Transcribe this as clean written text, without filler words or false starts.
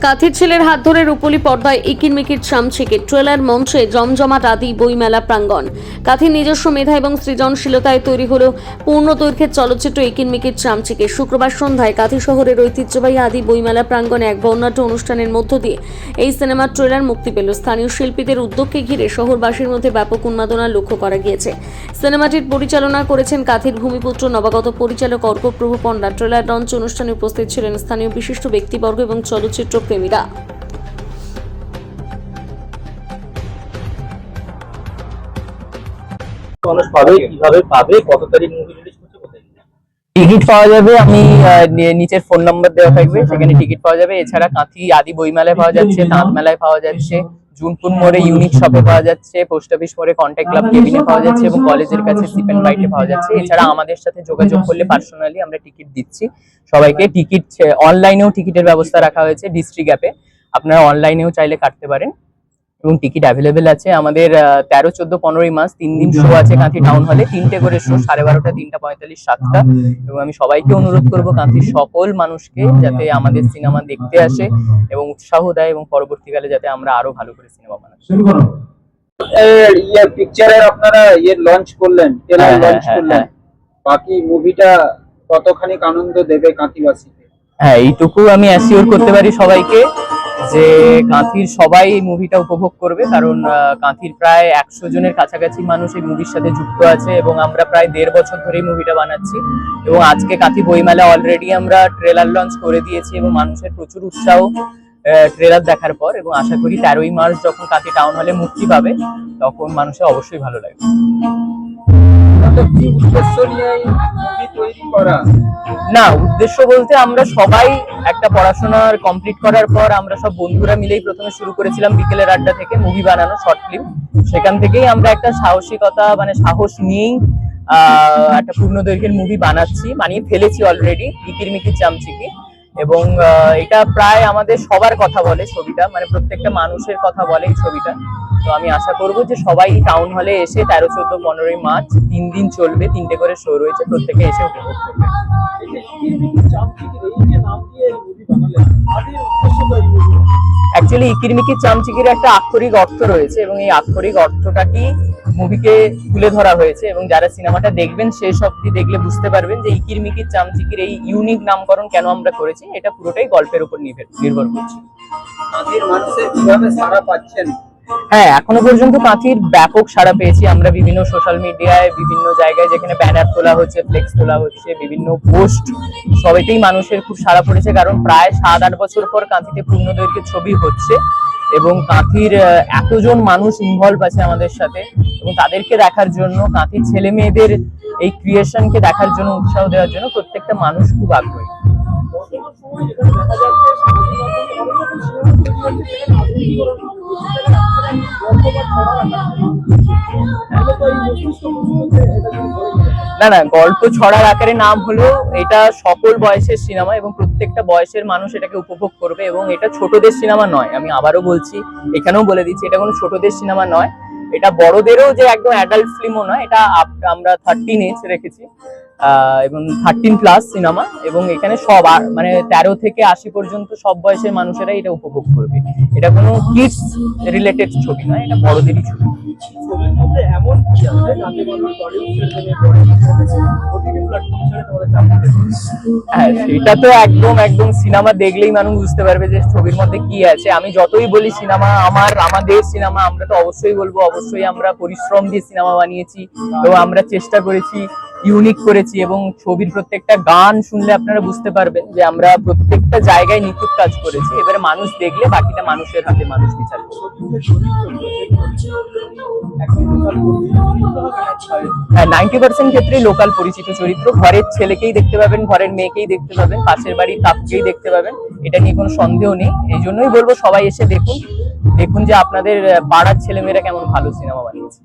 কাঁথির ছেলের হাত ধরে রূপলি পর্দায় ইকিরমিকির চামচিকে ট্রেলার মঞ্চে জমজমাট আদি বইমেলা প্রাঙ্গণ। কাঁথির নিজস্ব মেধা এবং সৃজনশীলতায় তৈরি হলো পূর্ণ দৈর্ঘ্যের চলচ্চিত্র ইকিরমিকির চামচিকে। শুক্রবার সন্ধ্যায় কাঁথি শহরের ঐতিহ্যবাহী আদি বইমেলা প্রাঙ্গণে এক বর্ণাঢ্য অনুষ্ঠানের মধ্য দিয়ে এই সিনেমার ট্রেলার মুক্তি পেল। স্থানীয় শিল্পীদের উদ্যোগকে ঘিরে শহরবাসীর মধ্যে ব্যাপক উন্মাদনা লক্ষ্য করা গিয়েছে। সিনেমাটির পরিচালনা করেছেন কাঁথির ভূমিপুত্র নবাগত পরিচালক অর্কপ্রভু পণ্ডা। ট্রেলার লঞ্চ অনুষ্ঠানে উপস্থিত ছিলেন স্থানীয় বিশিষ্ট ব্যক্তিবর্গ এবং চলচ্চিত্র প্রেমীরা। টিকিট পাওয়া যাবে, আমি নিচের ফোন নাম্বার দেওয়া থাকবে, সেখানে টিকিট পাওয়া যাবে। এছাড়া কাঁথি আদি বইমেলায় পাওয়া যাচ্ছে, তাঁত মেলায় পাওয়া যাচ্ছে, জুনপুর মোড়ে ইউনিক শপে পাওয়া যাচ্ছে, পোস্ট অফিস মোড়ে কন্ট্যাক্ট ক্লাব কেবিনে পাওয়া যাচ্ছে এবং কলেজের কাছে সিপেন বাইটে পাওয়া যাচ্ছে। এছাড়া আমাদের সাথে যোগাযোগ করলে পার্সোনালি আমরা টিকিট দিচ্ছি সবাইকে। টিকিট অনলাইনেও টিকিটের ব্যবস্থা রাখা হয়েছে ডিস্ট্রিক্ট অ্যাপে, আপনারা অনলাইনেও চাইলে কাটতে পারেন এবং টিকিট অ্যাভেলেবেল আছে। আমাদের 13, 14, 15 মাস 3 দিন শো আছে কাঁথি টাউন হলে, 3টে করে শো, 12:30, 3টা 45, 7টা। এবং আমি সবাইকে অনুরোধ করব কাঁথির সকল মানুষকে যাতে আমাদের সিনেমা দেখতে আসে এবং উৎসাহ দেয় এবং পরবর্তীকালে যাতে আমরা আরো ভালো করে সিনেমা বানাই। পিকচারের আপনারা লঞ্চ করলেন, ট্রেলার লঞ্চ করলেন, বাকি মুভিটা কতখানি আনন্দ দেবে কাঁথিবাসীকে? হ্যাঁ, এইটুকু আমি অ্যাসিওর করতে পারি সবাইকে যে কাঁথির সবাই এই মুভিটা উপভোগ করবে, কারণ কাঁথির প্রায় 100 জনের কাছাকাছি মানুষ এই মুভির সাথে যুক্ত আছে এবং আমরা প্রায় 1.5 বছর ধরে এই মুভিটা বানাচ্ছি। এবং আজকে কাঁথি বইমেলা অলরেডি আমরা ট্রেলার লঞ্চ করে দিয়েছি এবং মানুষের প্রচুর উৎসাহ ট্রেলার দেখার পর। এবং আশা করি 13ই মার্চ যখন কাঁথি টাউন হলে মুক্তি পাবে তখন মানুষের অবশ্যই ভালো লাগবে। না, উদ্দেশ্য বলতে আমরা সবাই একটা পড়াশোনার কমপ্লিট করার পর আমরা সব বন্ধুরা মিলেই প্রথমে শুরু করেছিলাম বিকেলের আড্ডা থেকে মুভি বানানো, শর্ট ফিল্ম। সেখান থেকেই আমরা একটা সাহসিকতা সাহস নিয়েই একটা পূর্ণ দৈর্ঘ্যের মুভি বানিয়ে ফেলেছি অলরেডি, ইকিরমিকির চামচিকি। এবং এটা প্রায় আমাদের সবার কথা বলে ছবিটা, প্রত্যেকটা মানুষের কথা বলে এই ছবিটা। তো আমি আশা করব যে সবাই টাউন হলে এসে 13, 14, 15 মার্চ 3 দিন চলবে, 3টে করে শো রয়েছে, প্রত্যেকে এসে উপভোগ করবে। অ্যাকচুয়ালি ইকিরমিকির চামচিকির একটা আক্ষরিক অর্থ রয়েছে এবং এই আক্ষরিক অর্থটাকেই মুভিকে তুলে ধরা হয়েছে। এবং যারা সিনেমাটা দেখবেন শেষ অবধি দেখলে বুঝতে পারবেন যে ইকিরমিকির চামচিকির এই ইউনিক নামকরণ কেন আমরা করেছি। এটা পুরোটাই গল্পের উপর নির্ভর করছে। হ্যাঁ, এখনো পর্যন্ত কাঁথির ব্যাপক সাড়া পেয়েছি আমরা বিভিন্ন সোশ্যাল মিডিয়ায়, বিভিন্ন জায়গায় যেখানে ব্যানার তোলা হচ্ছে, ফ্লেক্স তোলা হচ্ছে, বিভিন্ন পোস্ট, সবেতেই মানুষের খুব সাড়া পড়েছে। কারণ প্রায় 7-8 বছর পর কাঁথিতে পূর্ণ দৈর্ঘ্যের ছবি হচ্ছে এবং কাঁথির এতজন মানুষ ইনভলভ আছে আমাদের সাথে এবং তাদেরকে দেখার জন্য, কাঁথির ছেলে মেয়েদের এই ক্রিয়েশনকে দেখার জন্য, উৎসাহ দেওয়ার জন্য প্রত্যেকটা মানুষ খুব আগ্রহী। না, গল্প ছড়ার আকারে নাম হলেও এটা সকল বয়সের সিনেমা এবং প্রত্যেকটা বয়সের মানুষ এটাকে উপভোগ করবে। এবং এটা ছোটদের সিনেমা নয়, আমি আবারও বলছি, এখানেও বলে দিচ্ছি, এটা কোনো ছোটদের সিনেমা নয়, এটা বড়দেরও যে একদম অ্যাডাল্ট ফিল্মও নয়, এটা আমরা 13 এজ রেখেছি এবং 13+ সিনেমা। এবং এখানে সব 13 থেকে 80 পর্যন্ত সব বয়সের মানুষেরা এটা উপভোগ করবে। এটা কোনো কিডস রিলেটেড ছবি নয়, এটা বড়দেরই ছবি। হ্যাঁ, সেটা তো একদম সিনেমা দেখলেই মানুষ বুঝতে পারবে যে ছবির মধ্যে কি আছে। আমি যতই বলি সিনেমা আমাদের সিনেমা, আমরা তো অবশ্যই বলবো, অবশ্যই আমরা পরিশ্রম দিয়ে সিনেমা বানিয়েছি এবং আমরা চেষ্টা করেছি, ইউনিক করেছি। এবং ছবির প্রত্যেকটা গান শুনলে আপনারা বুঝতে পারবেন যে আমরা প্রত্যেকটা জায়গায় নিখুঁত কাজ করেছি। এবারে মানুষ দেখলে বাকিটা মানুষের হাতে, মানুষ বিচার করবে। হ্যাঁ, 90% ক্ষেত্রে লোকাল পরিচিত চরিত্র। ঘরের ছেলেকেই দেখতে পাবেন, ঘরের মেয়েকেই দেখতে পাবেন, পাশের বাড়ির কাকুকেই দেখতে পাবেন, এটা নিয়ে কোনো সন্দেহ নেই। এই জন্যই বলবো সবাই এসে দেখুন যে আপনাদের পাড়ার ছেলেমেয়েরা কেমন ভালো সিনেমা বানিয়েছে।